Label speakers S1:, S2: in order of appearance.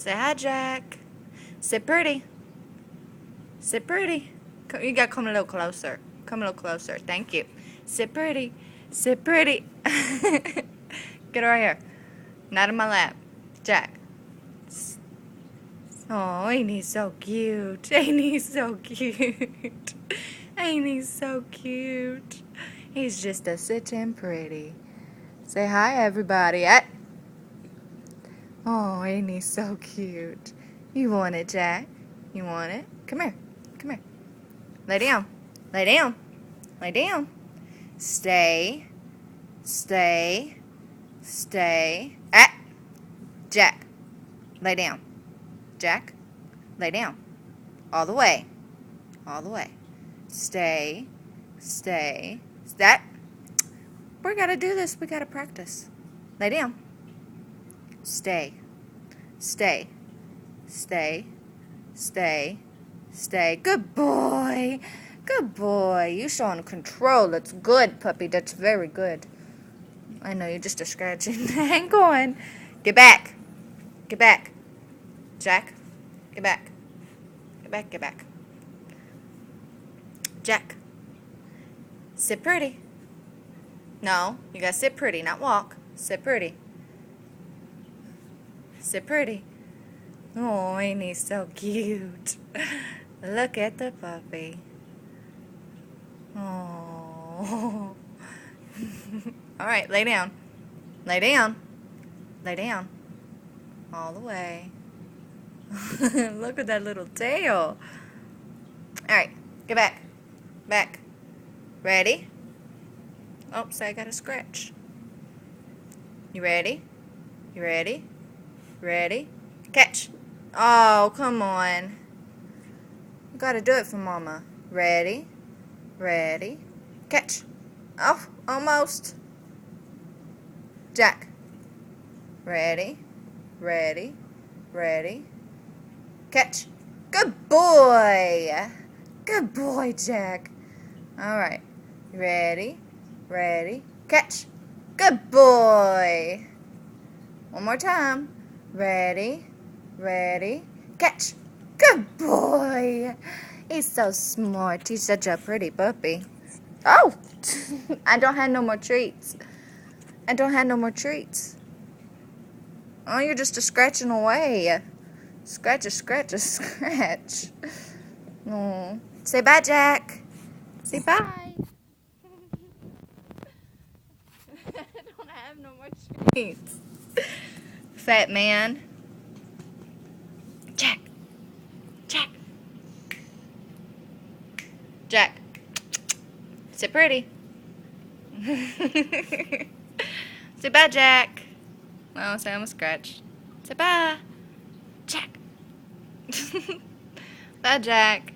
S1: Say hi, Jack. Sit pretty. Sit pretty. You gotta come a little closer. Come a little closer. Thank you. Sit pretty. Sit pretty. Get right here. Not in my lap. Jack. Oh, ain't he so cute? Ain't he so cute? Ain't he so cute? He's just a sitting pretty. Say hi, everybody. Oh, ain't he so cute? You want it, Jack? You want it? Come here. Come here. Lay down. Lay down. Lay down. Stay. Stay. Stay. Jack. Lay down. Jack. Lay down. All the way. All the way. Stay. Stay. We gotta do this. We gotta practice. Lay down. Stay. Stay. Stay. Stay. Stay. Good boy. Good boy. You showing control. That's good, puppy. That's very good. I know you're just a scratching. Hang on. Get back. Get back. Jack. Get back. Get back. Get back. Jack. Sit pretty. No, you gotta sit pretty, not walk. Sit pretty. Sit pretty. Oh, ain't he so cute? Look at the puppy. Oh. All right, lay down. Lay down. Lay down. All the way. Look at that little tail. All right, get back. Back. Ready? Oops, I got a scratch. You ready? You ready? Ready? Catch. Oh, come on. You gotta do it for Mama. Ready? Ready? Catch. Oh, almost. Jack. Ready? Ready? Ready? Catch. Good boy. Good boy, Jack. All right. Ready? Ready? Catch. Good boy. One more time. Ready? Ready? Catch. Good boy. He's so smart. He's such a pretty puppy. Oh! I don't have no more treats. I don't have no more treats. Oh, you're just a scratching away. Scratch, scratch, scratch. Oh. Say bye, Jack. Say bye. I don't have no more treats. Fat man. Jack. Jack. Jack. Sit pretty. Say bye, Jack. Oh, say I'm a scratch. Say bye. Jack. Bye, Jack.